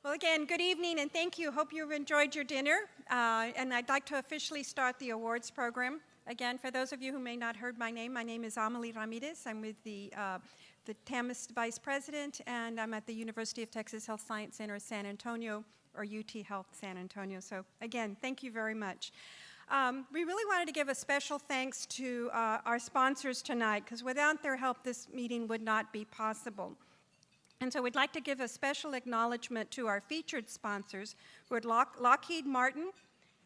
Well, again, good evening and thank you. Hope you've enjoyed your dinner. And I'd like to officially start the awards program. Again, for those of you who may not heard my name is Amelie Ramirez. I'm with the TAMEST Vice President, and I'm at the University of Texas Health Science Center San Antonio, or UT Health San Antonio. So again, thank you very much. We really wanted to give a special thanks to our sponsors tonight, because without their help, this meeting would not be possible. And so we'd like to give a special acknowledgement to our featured sponsors, who are Lockheed Martin,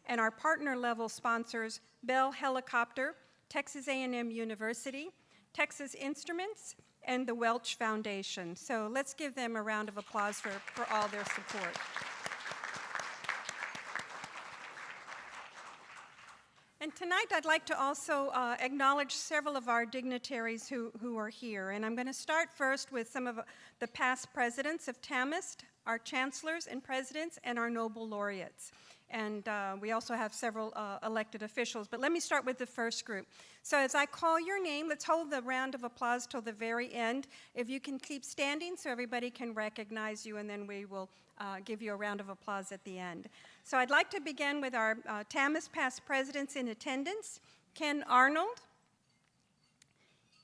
and our partner level sponsors, Bell Helicopter, Texas A&M University, Texas Instruments, and the Welch Foundation. So let's give them a round of applause for all their support. And tonight I'd like to also acknowledge several of our dignitaries who are here. And I'm going to start first with some of the past presidents of TAMEST, our chancellors and presidents, and our Nobel laureates. And we also have several elected officials. But let me start with the first group. So as I call your name, let's hold the round of applause till the very end. If you can keep standing so everybody can recognize you, and then we will give you a round of applause at the end. So I'd like to begin with our TAMEST past presidents in attendance: Ken Arnold,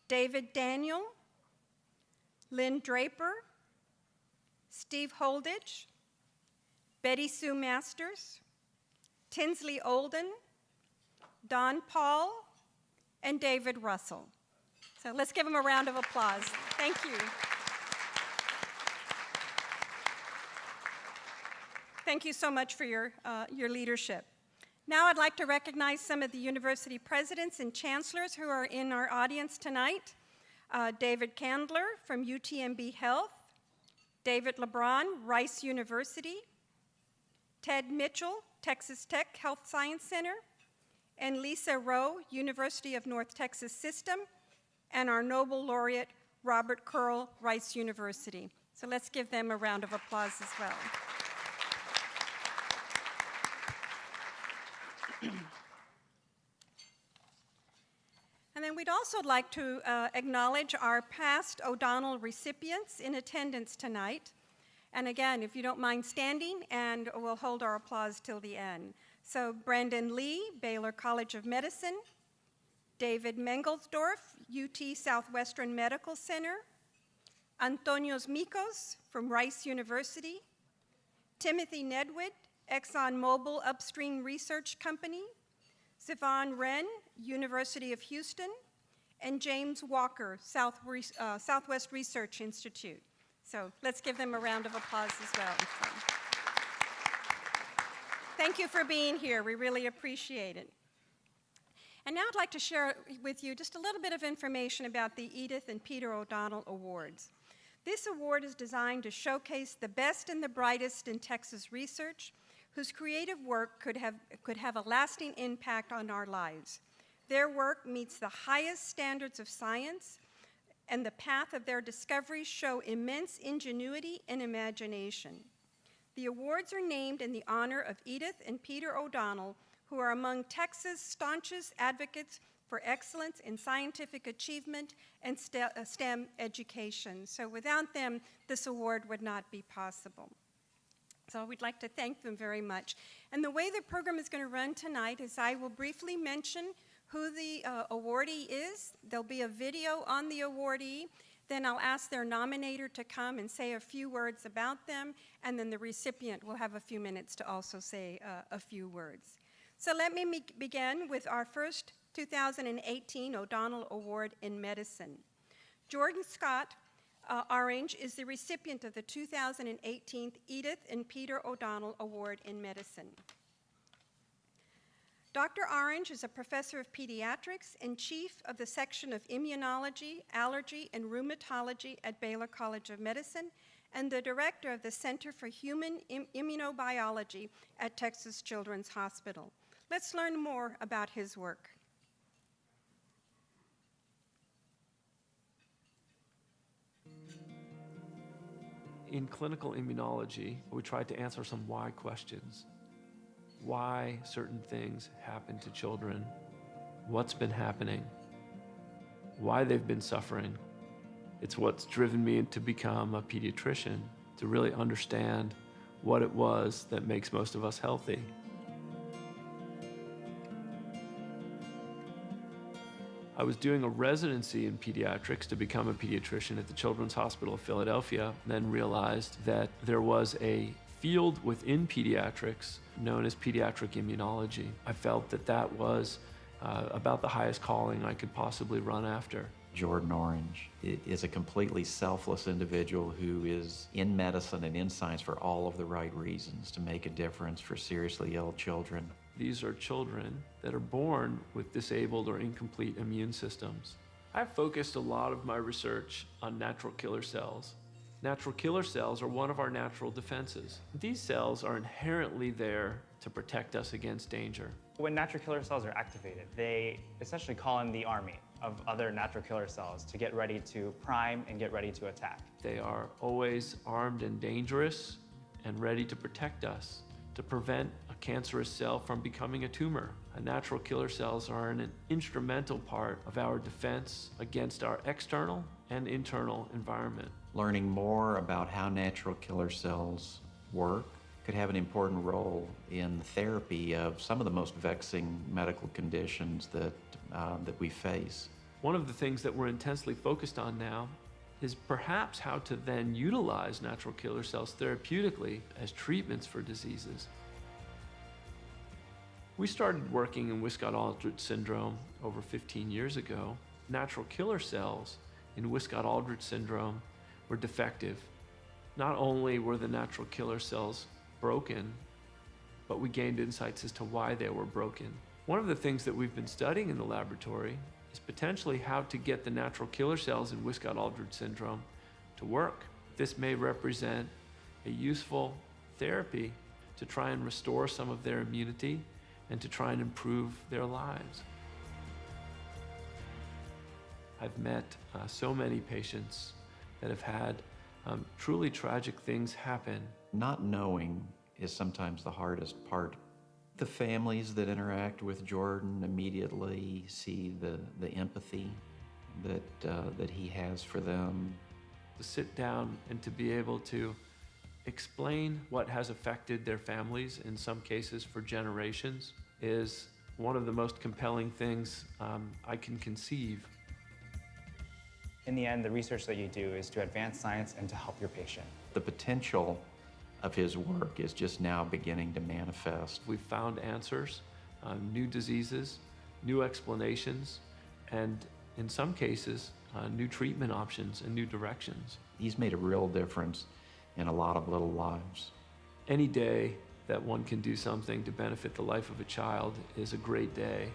David Daniel, Lynn Draper, Steve Holditch, Betty Sue Masters, Tinsley Olden, Don Paul, and David Russell. So let's give them a round of applause. Thank you. Thank you so much for your leadership. Now I'd like to recognize some of the university presidents and chancellors who are in our audience tonight. David Candler from UTMB Health, David LeBron, Rice University, Ted Mitchell, Texas Tech Health Science Center, and Lisa Rowe, University of North Texas System, and our Nobel laureate, Robert Curl, Rice University. So let's give them a round of applause as well. And then we'd also like to acknowledge our past O'Donnell recipients in attendance tonight. And again, if you don't mind standing, and we'll hold our applause till the end. So Brandon Lee, Baylor College of Medicine, David Mengelsdorf, UT Southwestern Medical Center, Antonios Mikos from Rice University, Timothy Nedwood, ExxonMobil Upstream Research Company, Sivan Ren, University of Houston, and James Walker, Southwest Research Institute. So let's give them a round of applause as well. Thank you for being here. We really appreciate it. And now I'd like to share with you just a little bit of information about the Edith and Peter O'Donnell Awards. This award is designed to showcase the best and the brightest in Texas research, whose creative work could have a lasting impact on our lives. Their work meets the highest standards of science, and the path of their discoveries show immense ingenuity and imagination. The awards are named in the honor of Edith and Peter O'Donnell, who are among Texas' staunchest advocates for excellence in scientific achievement and STEM education. So without them, this award would not be possible. So we'd like to thank them very much. And the way the program is going to run tonight is I will briefly mention who the awardee is. There'll be a video on the awardee. Then I'll ask their nominator to come and say a few words about them, and then the recipient will have a few minutes to also say a few words. So let me begin with our first 2018 O'Donnell Award in Medicine. Jordan Scott Orange is the recipient of the 2018 Edith and Peter O'Donnell Award in Medicine. Dr. Orange is a professor of pediatrics and chief of the section of Immunology, Allergy, and Rheumatology at Baylor College of Medicine, and the director of the Center for Human Immunobiology at Texas Children's Hospital. Let's learn more about his work. In clinical immunology, we tried to answer some why questions. Why certain things happen to children, what's been happening, why they've been suffering. It's what's driven me to become a pediatrician, to really understand what it was that makes most of us healthy. I was doing a residency in pediatrics to become a pediatrician at the Children's Hospital of Philadelphia, then realized that there was a field within pediatrics known as pediatric immunology. I felt that that was about the highest calling I could possibly run after. Jordan Orange is a completely selfless individual who is in medicine and in science for all of the right reasons to make a difference for seriously ill children. These are children that are born with disabled or incomplete immune systems. I've focused a lot of my research on natural killer cells. Natural killer cells are one of our natural defenses. These cells are inherently there to protect us against danger. When natural killer cells are activated, they essentially call in the army of other natural killer cells to get ready to prime and get ready to attack. They are always armed and dangerous and ready to protect us, to prevent a cancerous cell from becoming a tumor. Natural killer cells are an instrumental part of our defense against our external and internal environment. Learning more about how natural killer cells work could have an important role in the therapy of some of the most vexing medical conditions that we face. One of the things that we're intensely focused on now is perhaps how to then utilize natural killer cells therapeutically as treatments for diseases. We started working in Wiskott-Aldrich syndrome over 15 years ago. Natural killer cells in Wiskott-Aldrich syndrome were defective. Not only were the natural killer cells broken, but we gained insights as to why they were broken. One of the things that we've been studying in the laboratory is potentially how to get the natural killer cells in Wiskott-Aldrich syndrome to work. This may represent a useful therapy to try and restore some of their immunity and to try and improve their lives. I've met so many patients that have had truly tragic things happen. Not knowing is sometimes the hardest part. The families that interact with Jordan immediately see the empathy that he has for them. To sit down and to be able to explain what has affected their families, in some cases for generations, is one of the most compelling things I can conceive. In the end, the research that you do is to advance science and to help your patient. The potential of his work is just now beginning to manifest. We've found answers, new diseases, new explanations, and in some cases, new treatment options and new directions. He's made a real difference in a lot of little lives. Any day that one can do something to benefit the life of a child is a great day.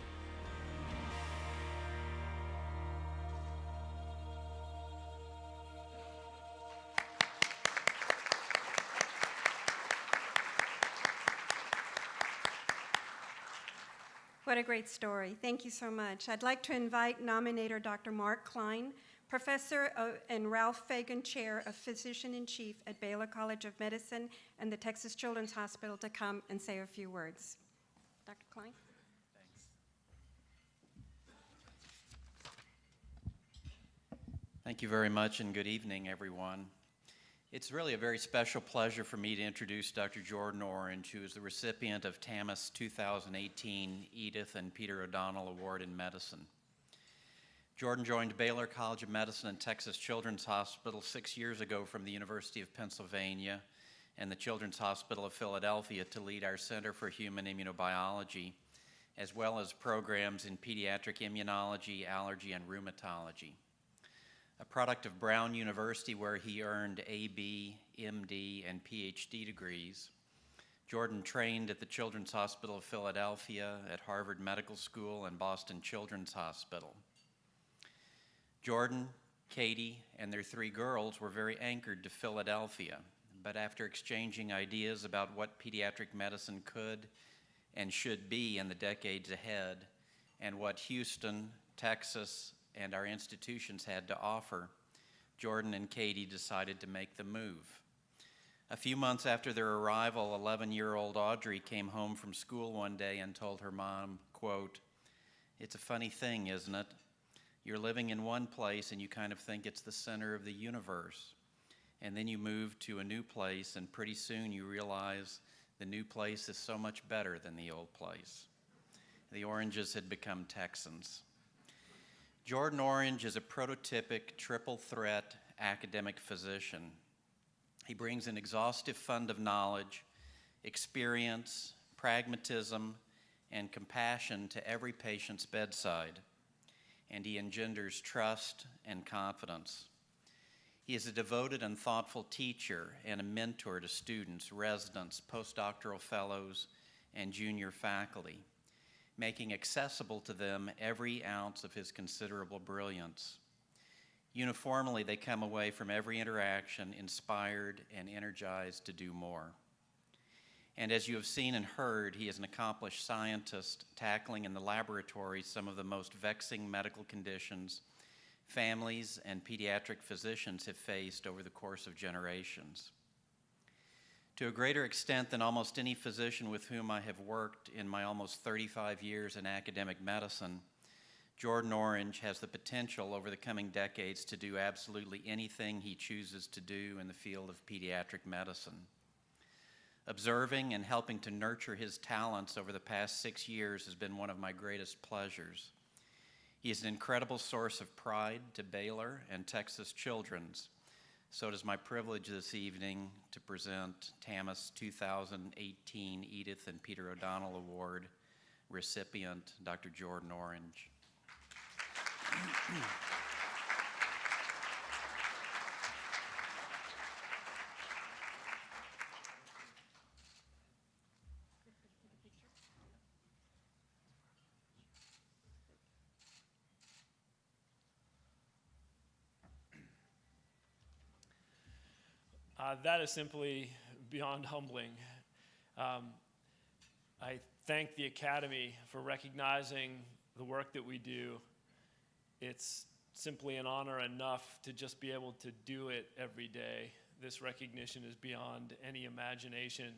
What a great story. Thank you so much. I'd like to invite nominator Dr. Mark Klein, Professor and Ralph Fagan Chair of Physician-in-Chief at Baylor College of Medicine and the Texas Children's Hospital, to come and say a few words. Dr. Klein? Thanks. Thank you very much, and good evening, everyone. It's really a very special pleasure for me to introduce Dr. Jordan Orange, who is the recipient of TAMEST 2018 Edith and Peter O'Donnell Award in Medicine. Jordan joined Baylor College of Medicine and Texas Children's Hospital 6 years ago from the University of Pennsylvania and the Children's Hospital of Philadelphia to lead our Center for Human Immunobiology, as well as programs in pediatric immunology, allergy, and rheumatology. A product of Brown University, where he earned AB, MD, and Ph.D. degrees, Jordan trained at the Children's Hospital of Philadelphia, at Harvard Medical School, and Boston Children's Hospital. Jordan, Katie, and their 3 girls were very anchored to Philadelphia, but after exchanging ideas about what pediatric medicine could and should be in the decades ahead, and what Houston, Texas, and our institutions had to offer, Jordan and Katie decided to make the move. A few months after their arrival, 11-year-old Audrey came home from school one day and told her mom, quote, "It's a funny thing, isn't it? You're living in one place and you kind of think it's the center of the universe. and then you move to a new place, and pretty soon you realize the new place is so much better than the old place. The Oranges had become Texans. Jordan Orange is a prototypic triple threat academic physician. He brings an exhaustive fund of knowledge, experience, pragmatism, and compassion to every patient's bedside, and he engenders trust and confidence. He is a devoted and thoughtful teacher and a mentor to students, residents, postdoctoral fellows, and junior faculty, making accessible to them every ounce of his considerable brilliance. Uniformly, they come away from every interaction inspired and energized to do more. And as you have seen and heard, he is an accomplished scientist tackling in the laboratory some of the most vexing medical conditions families and pediatric physicians have faced over the course of generations. To a greater extent than almost any physician with whom I have worked in my almost 35 years in academic medicine, Jordan Orange has the potential over the coming decades to do absolutely anything he chooses to do in the field of pediatric medicine. Observing and helping to nurture his talents over the past 6 years has been one of my greatest pleasures. He is an incredible source of pride to Baylor and Texas Children's. So it is my privilege this evening to present TAMEST 2018 Edith and Peter ODonnell Award recipient, Dr. Jordan Orange. That is simply beyond humbling. I thank the Academy for recognizing the work that we do. It's simply an honor enough to just be able to do it every day. This recognition is beyond any imagination.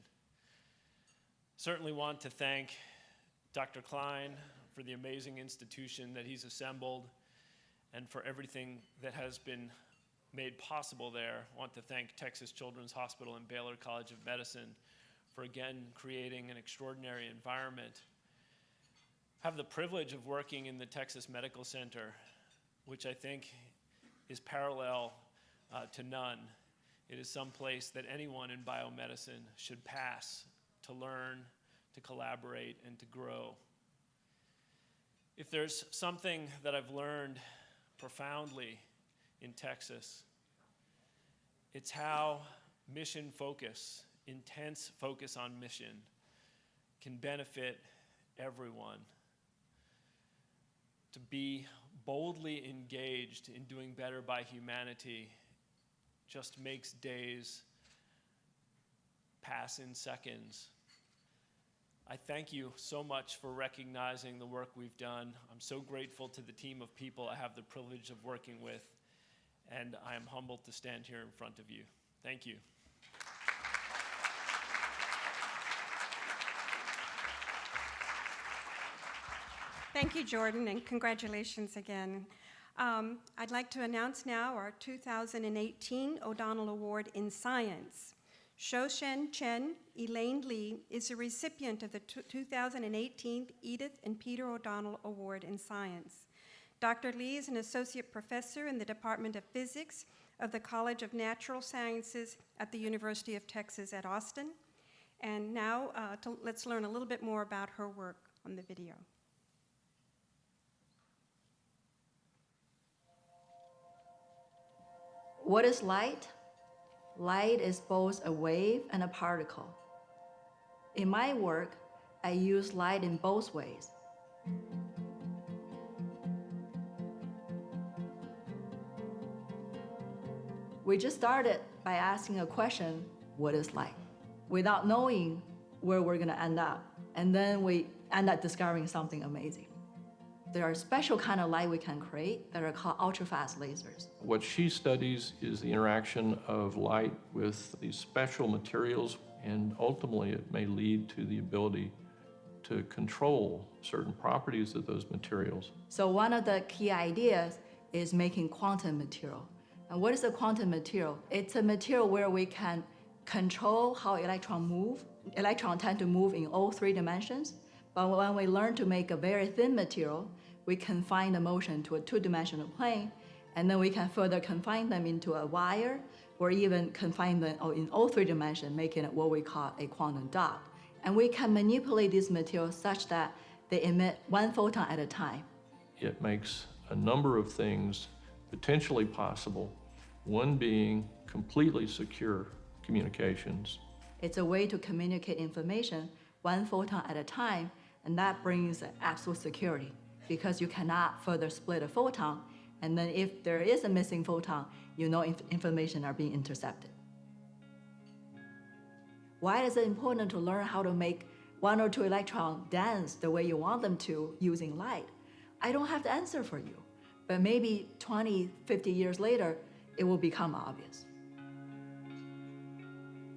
Certainly want to thank Dr. Klein for the amazing institution that he's assembled and for everything that has been made possible there. I want to thank Texas Children's Hospital and Baylor College of Medicine for again creating an extraordinary environment. I have the privilege of working in the Texas Medical Center, which I think is parallel to none. It is some place that anyone in biomedicine should pass to learn, to collaborate, and to grow. If there's something that I've learned profoundly in Texas, it's how mission focus, intense focus on mission, can benefit everyone. To be boldly engaged in doing better by humanity just makes days pass in seconds. I thank you so much for recognizing the work we've done. I'm so grateful to the team of people I have the privilege of working with, and I am humbled to stand here in front of you. Thank you. Thank you, Jordan, and congratulations again. I'd like to announce now our 2018 O'Donnell Award in Science. Xiaoqin Chen Elaine Lee is a recipient of the 2018 Edith and Peter O'Donnell Award in Science. Dr. Lee is an associate professor in the Department of Physics of the College of Natural Sciences at the University of Texas at Austin. And now let's learn a little bit more about her work on the video. What is light? Light is both a wave and a particle. In my work, I use light in both ways. We just started by asking a question, what is light? Without knowing where we're gonna end up. And then we end up discovering something amazing. There are special kind of light we can create that are called ultra-fast lasers. What she studies is the interaction of light with these special materials, and ultimately it may lead to the ability to control certain properties of those materials. So one of the key ideas is making quantum material. And what is a quantum material? It's a material where we can control how electrons move. Electrons tend to move in all three dimensions, but when we learn to make a very thin material, we confine the motion to a two-dimensional plane, and then we can further confine them into a wire, or even confine them in all three dimensions, making it what we call a quantum dot. And we can manipulate these materials such that they emit one photon at a time. It makes a number of things potentially possible, one being completely secure communications. It's a way to communicate information one photon at a time, and that brings absolute security because you cannot further split a photon, and then if there is a missing photon, you know information are being intercepted. Why is it important to learn how to make one or two electrons dance the way you want them to using light? I don't have the answer for you, but maybe 20, 50 years later, it will become obvious.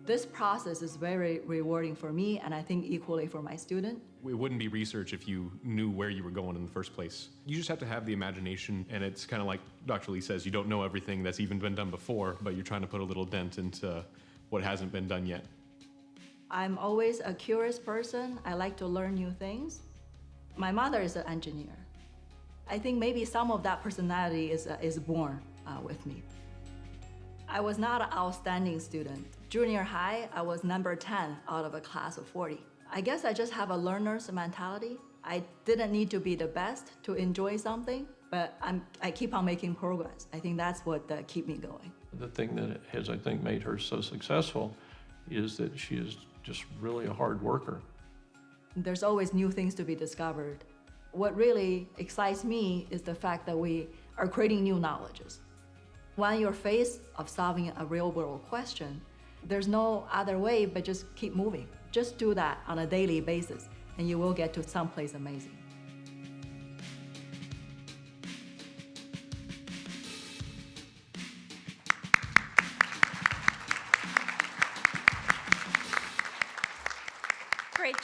This process is very rewarding for me, and I think equally for my student. It wouldn't be research if you knew where you were going in the first place. You just have to have the imagination, and it's kind of like Dr. Lee says, you don't know everything that's even been done before, but you're trying to put a little dent into what hasn't been done yet. I'm always a curious person. I like to learn new things. My mother is an engineer. I think maybe some of that personality is born with me. I was not an outstanding student. Junior high, I was number 10 out of a class of 40. I guess I just have a learner's mentality. I didn't need to be the best to enjoy something, but I keep on making progress. I think that's what keeps me going. The thing that has, I think, made her so successful is that she is just really a hard worker. There's always new things to be discovered. What really excites me is the fact that we are creating new knowledges. When you're faced of solving a real-world question, there's no other way but just keep moving. Just do that on a daily basis, and you will get to someplace amazing. Great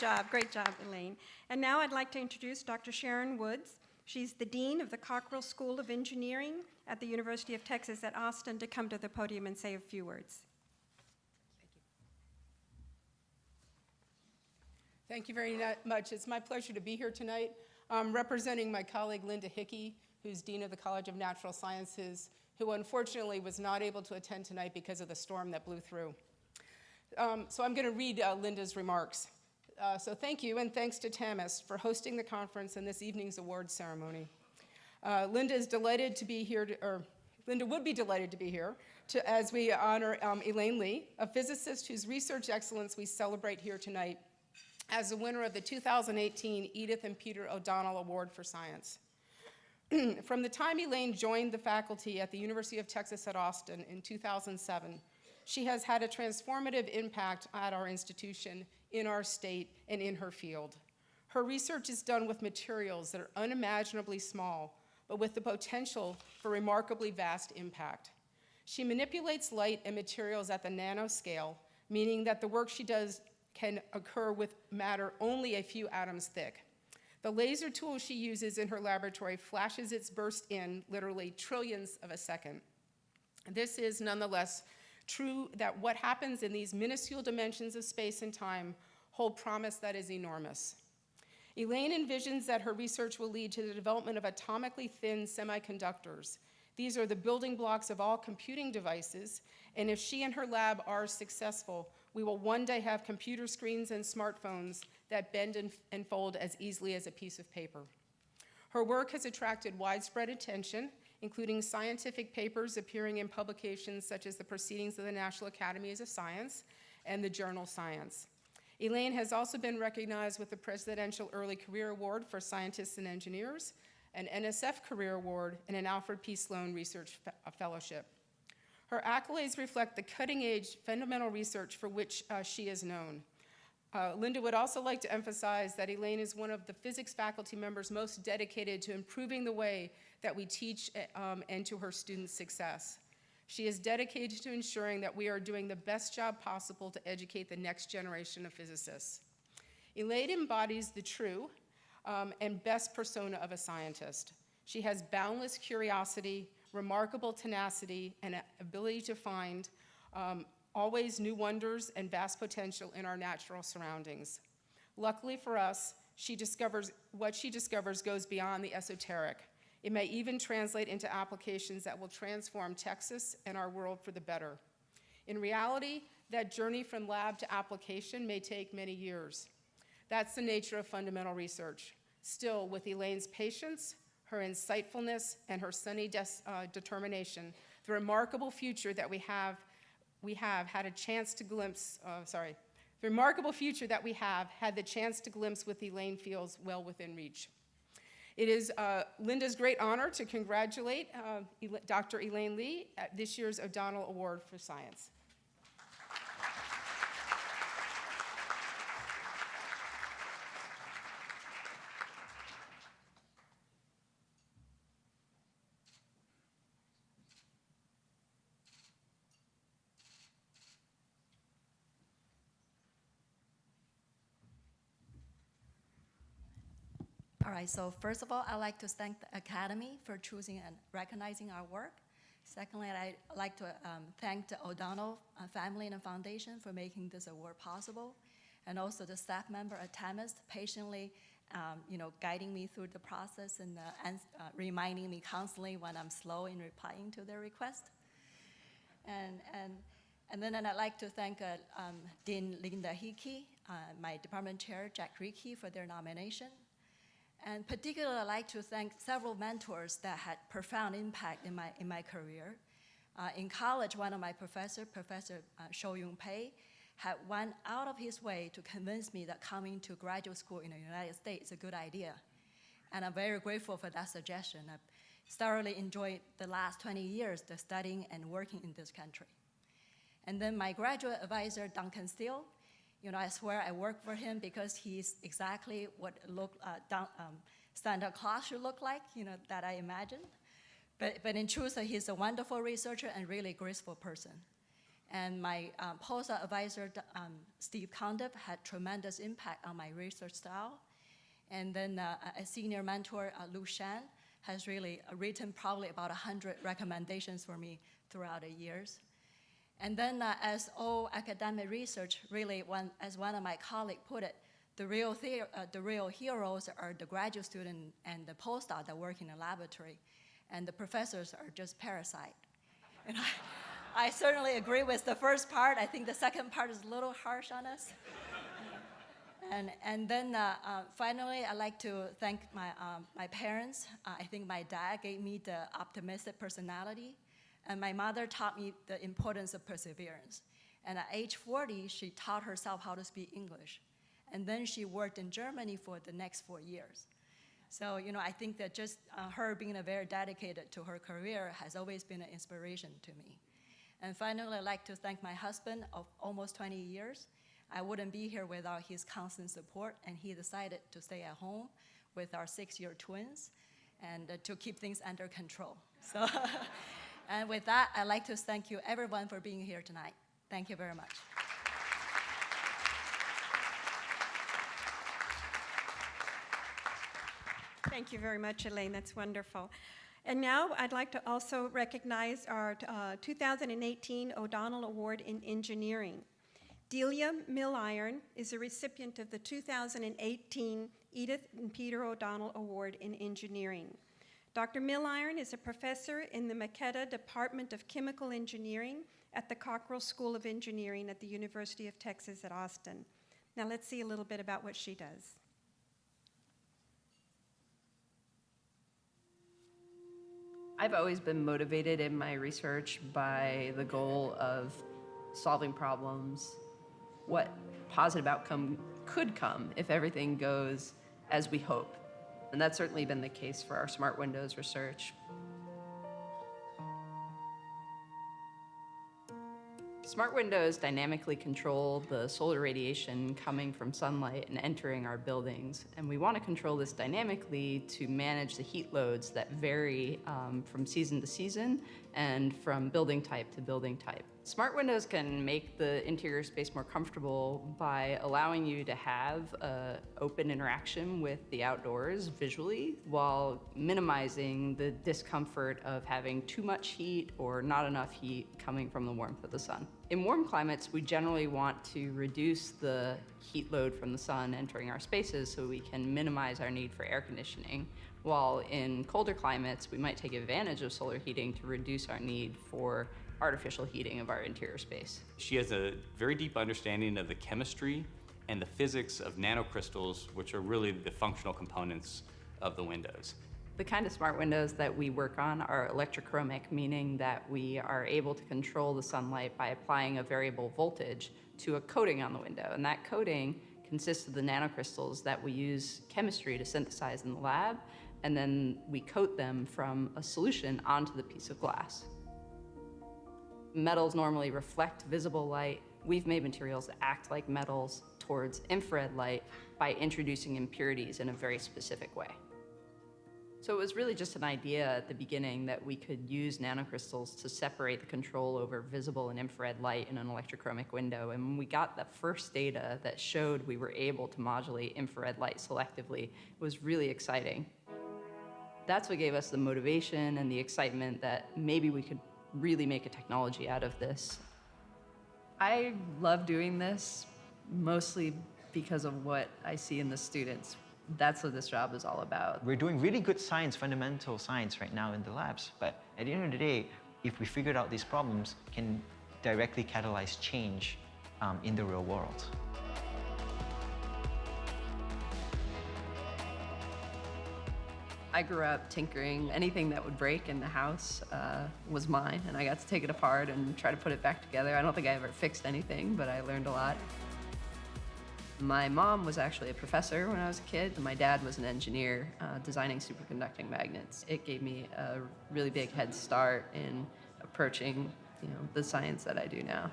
job, Elaine. And now I'd like to introduce Dr. Sharon Woods. She's the Dean of the Cockrell School of Engineering at the University of Texas at Austin, to come to the podium and say a few words. Thank you very much. It's my pleasure to be here tonight, representing my colleague Linda Hickey, who's Dean of the College of Natural Sciences, who unfortunately was not able to attend tonight because of the storm that blew through. So I'm going to read Linda's remarks. So thank you, and thanks to TAMEST for hosting the conference and this evening's awards ceremony. Linda is delighted to be here, Linda would be delighted to be here as we honor Elaine Lee, a physicist whose research excellence we celebrate here tonight as the winner of the 2018 Edith and Peter ODonnell Award for Science. From the time Elaine joined the faculty at the University of Texas at Austin in 2007, she has had a transformative impact at our institution, in our state, and in her field. Her research is done with materials that are unimaginably small, but with the potential for remarkably vast impact. She manipulates light and materials at the nanoscale, meaning that the work she does can occur with matter only a few atoms thick. The laser tool she uses in her laboratory flashes its burst in literally trillions of a second. This is nonetheless true that what happens in these minuscule dimensions of space and time hold promise that is enormous. Elaine envisions that her research will lead to the development of atomically thin semiconductors. These are the building blocks of all computing devices, and if she and her lab are successful, we will one day have computer screens and smartphones that bend and fold as easily as a piece of paper. Her work has attracted widespread attention, including scientific papers appearing in publications such as the Proceedings of the National Academies of Science and the journal Science. Elaine has also been recognized with the Presidential Early Career Award for Scientists and Engineers, an NSF Career Award, and an Alfred P. Sloan Research Fellowship. Her accolades reflect the cutting-edge fundamental research for which she is known. Linda would also like to emphasize that Elaine is one of the physics faculty members most dedicated to improving the way that we teach and to her students' success. She is dedicated to ensuring that we are doing the best job possible to educate the next generation of physicists. Elaine embodies the true and best persona of a scientist. She has boundless curiosity, remarkable tenacity, and ability to find always new wonders and vast potential in our natural surroundings. Luckily for us, what she discovers goes beyond the esoteric. It may even translate into applications that will transform Texas and our world for the better. In reality, that journey from lab to application may take many years. That's the nature of fundamental research. Still, with Elaine's patience, her insightfulness, and her sunny determination, the remarkable future that we have had the chance to glimpse with Elaine feels well within reach. It is Linda's great honor to congratulate Dr. Elaine Lee at this year's ODonnell Award for Science. All right, so first of all, I'd like to thank the Academy for choosing and recognizing our work. Secondly, I'd like to thank the O'Donnell family and foundation for making this award possible, and also the staff member at TAMEST patiently guiding me through the process and reminding me constantly when I'm slow in replying to their request. And then I'd like to thank Dean Linda Hickey, my department chair, Jack Rickey, for their nomination. And particularly, I'd like to thank several mentors that had profound impact in my career. In college, one of my professors, Professor Xiaoqin, had went out of his way to convince me that coming to graduate school in the United States is a good idea. And I'm very grateful for that suggestion. I've thoroughly enjoyed the last 20 years of studying and working in this country. And then my graduate advisor, Duncan Steele, I swear I work for him because he's exactly what Santa Claus should look like, that I imagined. But in truth, he's a wonderful researcher and really graceful person. And my postdoc advisor, Steve Condiff, had tremendous impact on my research style. And then a senior mentor, Lu Shan, has really written probably about 100 recommendations for me throughout the years. And then as all academic research, really, as one of my colleagues put it, the real heroes are the graduate student and the postdoc that work in the laboratory, and the professors are just parasite. And I certainly agree with the first part. I think the second part is a little harsh on us. And then finally, I'd like to thank my parents. I think my dad gave me the optimistic personality, and my mother taught me the importance of perseverance. And at age 40, she taught herself how to speak English. And then she worked in Germany for the next 4 years. So, I think that just her being very dedicated to her career has always been an inspiration to me. And finally, I'd like to thank my husband of almost 20 years. I wouldn't be here without his constant support, and he decided to stay at home with our 6-year twins and to keep things under control. So. And with that, I'd like to thank you, everyone, for being here tonight. Thank you very much. Thank you very much, Elaine. That's wonderful. And now I'd like to also recognize our 2018 O'Donnell Award in Engineering. Delia Milliron is a recipient of the 2018 Edith and Peter O'Donnell Award in Engineering. Dr. Milliron is a professor in the McKetta Department of Chemical Engineering at the Cockrell School of Engineering at the University of Texas at Austin. Now let's see a little bit about what she does. I've always been motivated in my research by the goal of solving problems, what positive outcome could come if everything goes as we hope. And that's certainly been the case for our smart windows research. Smart windows dynamically control the solar radiation coming from sunlight and entering our buildings. And we want to control this dynamically to manage the heat loads that vary from season to season and from building type to building type. Smart windows can make the interior space more comfortable by allowing you to have an open interaction with the outdoors visually while minimizing the discomfort of having too much heat or not enough heat coming from the warmth of the sun. In warm climates, we generally want to reduce the heat load from the sun entering our spaces so we can minimize our need for air conditioning, while in colder climates, we might take advantage of solar heating to reduce our need for artificial heating of our interior space. She has a very deep understanding of the chemistry and the physics of nanocrystals, which are really the functional components of the windows. The kind of smart windows that we work on are electrochromic, meaning that we are able to control the sunlight by applying a variable voltage to a coating on the window. And that coating consists of the nanocrystals that we use chemistry to synthesize in the lab, and then we coat them from a solution onto the piece of glass. Metals normally reflect visible light. We've made materials that act like metals towards infrared light by introducing impurities in a very specific way. So it was really just an idea at the beginning that we could use nanocrystals to separate the control over visible and infrared light in an electrochromic window. And when we got the first data that showed we were able to modulate infrared light selectively, it was really exciting. That's what gave us the motivation and the excitement that maybe we could really make a technology out of this. I love doing this mostly because of what I see in the students. That's what this job is all about. We're doing really good science, fundamental science right now in the labs, but at the end of the day, if we figured out these problems, can directly catalyze change in the real world. I grew up tinkering. Anything that would break in the house was mine, and I got to take it apart and try to put it back together. I don't think I ever fixed anything, but I learned a lot. My mom was actually a professor when I was a kid, and my dad was an engineer designing superconducting magnets. It gave me a really big head start in approaching, the science that I do now.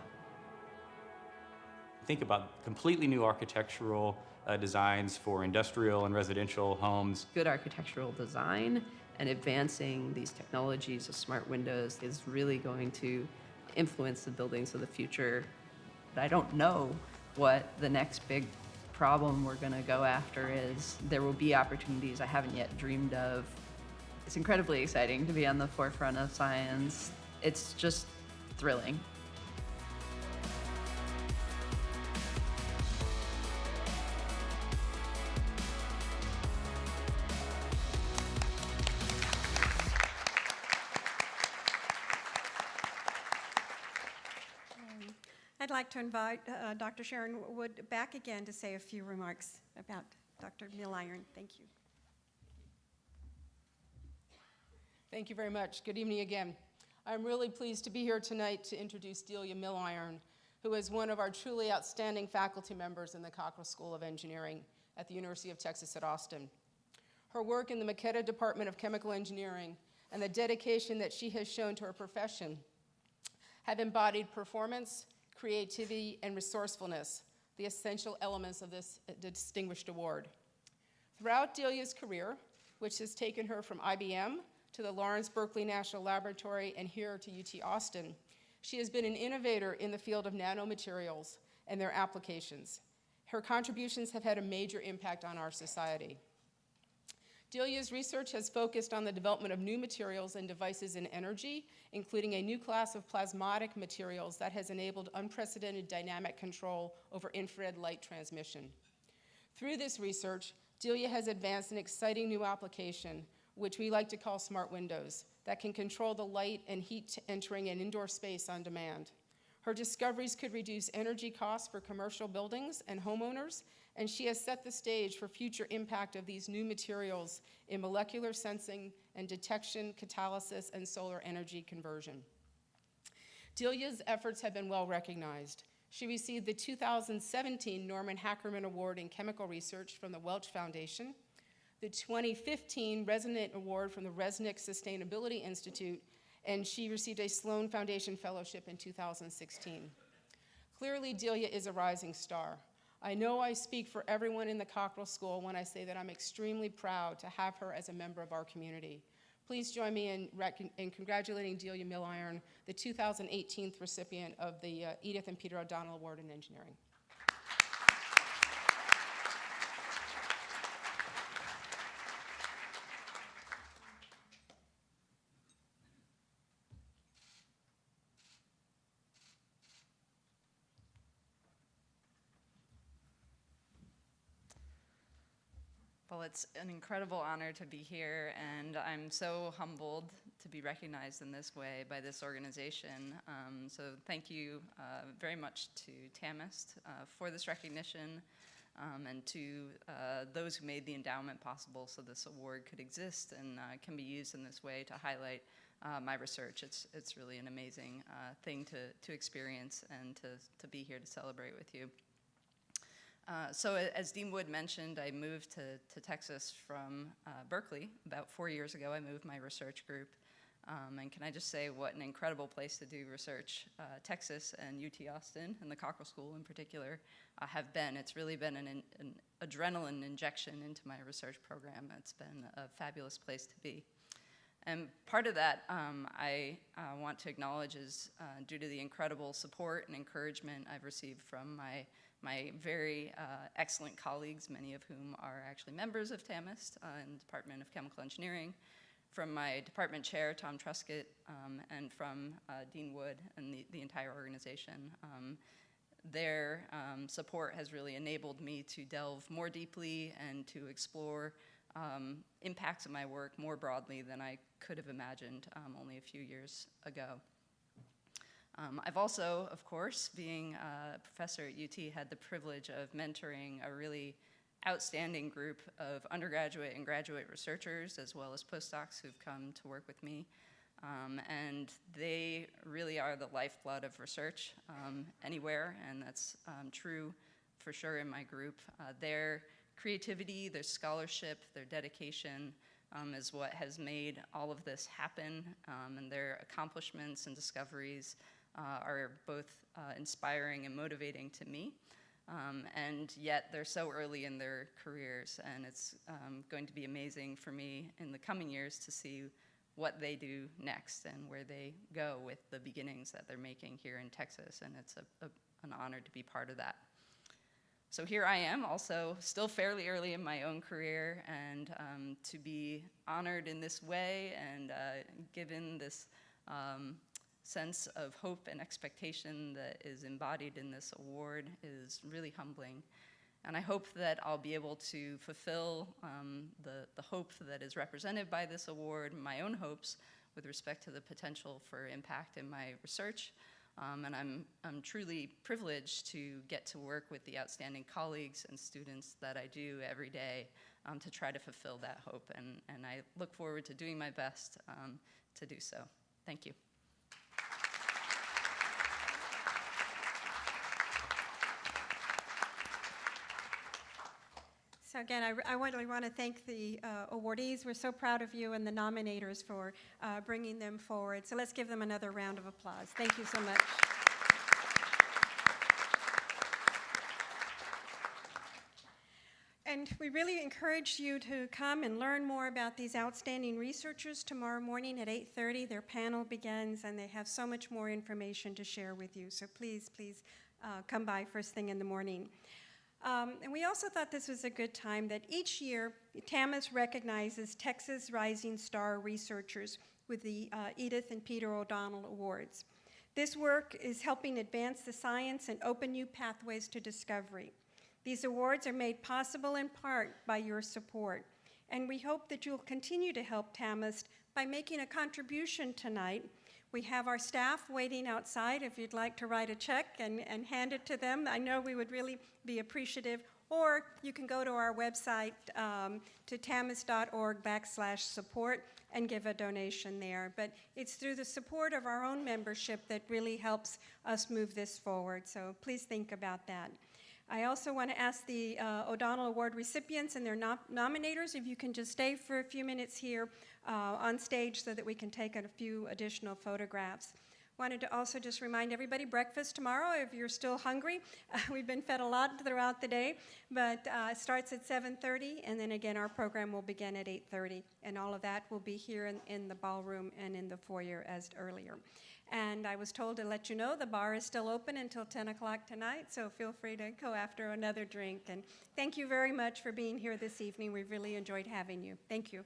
Think about completely new architectural designs for industrial and residential homes. Good architectural design and advancing these technologies of smart windows is really going to influence the buildings of the future. I don't know what the next big problem we're going to go after is. There will be opportunities I haven't yet dreamed of. It's incredibly exciting to be on the forefront of science. It's just thrilling. I'd like to invite Dr. Sharon Wood back again to say a few remarks about Dr. Milliron. Thank you. Thank you very much. Good evening again. I'm really pleased to be here tonight to introduce Delia Milliron, who is one of our truly outstanding faculty members in the Cockrell School of Engineering at the University of Texas at Austin. Her work in the McKetta Department of Chemical Engineering and the dedication that she has shown to her profession have embodied performance, creativity, and resourcefulness, the essential elements of this distinguished award. Throughout Delia's career, which has taken her from IBM to the Lawrence Berkeley National Laboratory and here to UT Austin, she has been an innovator in the field of nanomaterials and their applications. Her contributions have had a major impact on our society. Delia's research has focused on the development of new materials and devices in energy, including a new class of plasmatic materials that has enabled unprecedented dynamic control over infrared light transmission. Through this research, Delia has advanced an exciting new application, which we like to call smart windows, that can control the light and heat entering an indoor space on demand. Her discoveries could reduce energy costs for commercial buildings and homeowners, and she has set the stage for future impact of these new materials in molecular sensing and detection, catalysis, and solar energy conversion. Delia's efforts have been well recognized. She received the 2017 Norman Hackerman Award in Chemical Research from the Welch Foundation, the 2015 Resonant Award from the Resnick Sustainability Institute, and she received a Sloan Foundation Fellowship in 2016. Clearly, Delia is a rising star. I know I speak for everyone in the Cockrell School when I say that I'm extremely proud to have her as a member of our community. Please join me in congratulating Delia Milliron, the 2018 recipient of the Edith and Peter ODonnell Award in Engineering. Well, it's an incredible honor to be here, and I'm so humbled to be recognized in this way by this organization. So thank you very much to TAMEST for this recognition, and to those who made the endowment possible so this award could exist and can be used in this way to highlight my research. It's really an amazing thing to experience and to be here to celebrate with you. So as Dean Wood mentioned, I moved to Texas from Berkeley. About 4 years ago, I moved my research group. And can I just say what an incredible place to do research Texas and UT Austin, and the Cockrell School in particular, have been. It's really been an adrenaline injection into my research program. It's been a fabulous place to be. And part of that I want to acknowledge is due to the incredible support and encouragement I've received from my very excellent colleagues, many of whom are actually members of TAMEST in the Department of Chemical Engineering, from my department chair, Tom Truscott, and from Dean Wood and the entire organization. Their support has really enabled me to delve more deeply and to explore impacts of my work more broadly than I could have imagined only a few years ago. I've also, of course, being a professor at UT, had the privilege of mentoring a really outstanding group of undergraduate and graduate researchers, as well as postdocs who've come to work with me. And they really are the lifeblood of research anywhere, and that's true for sure in my group. Their creativity, their scholarship, their dedication is what has made all of this happen, and their accomplishments and discoveries are both inspiring and motivating to me, and yet they're so early in their careers, and it's going to be amazing for me in the coming years to see what they do next and where they go with the beginnings that they're making here in Texas, and it's an honor to be part of that. So here I am, also still fairly early in my own career, and to be honored in this way and given this sense of hope and expectation that is embodied in this award is really humbling. And I hope that I'll be able to fulfill the hope that is represented by this award, my own hopes with respect to the potential for impact in my research. And I'm truly privileged to get to work with the outstanding colleagues and students that I do every day to try to fulfill that hope. And I look forward to doing my best to do so. Thank you. So again, I really want to thank the awardees. We're so proud of you and the nominators for bringing them forward. So let's give them another round of applause. Thank you so much. And we really encourage you to come and learn more about these outstanding researchers tomorrow morning at 8:30. Their panel begins, and they have so much more information to share with you. So please, please come by first thing in the morning. And we also thought this was a good time that each year, TAMEST recognizes Texas Rising Star researchers with the Edith and Peter ODonnell Awards. This work is helping advance the science and open new pathways to discovery. These awards are made possible in part by your support, and we hope that you'll continue to help TAMEST by making a contribution tonight. We have our staff waiting outside if you'd like to write a check and hand it to them. I know we would really be appreciative. Or you can go to our website to tamest.org/support and give a donation there. But it's through the support of our own membership that really helps us move this forward. So please think about that. I also want to ask the ODonnell Award recipients and their nominators if you can just stay for a few minutes here on stage so that we can take a few additional photographs. Wanted to also just remind everybody, breakfast tomorrow, if you're still hungry. We've been fed a lot throughout the day, but it starts at 7:30, and then again, our program will begin at 8:30, and all of that will be here in the ballroom and in the foyer as earlier. And I was told to let you know the bar is still open until 10 o'clock tonight, so feel free to go after another drink. And thank you very much for being here this evening. We really enjoyed having you. Thank you.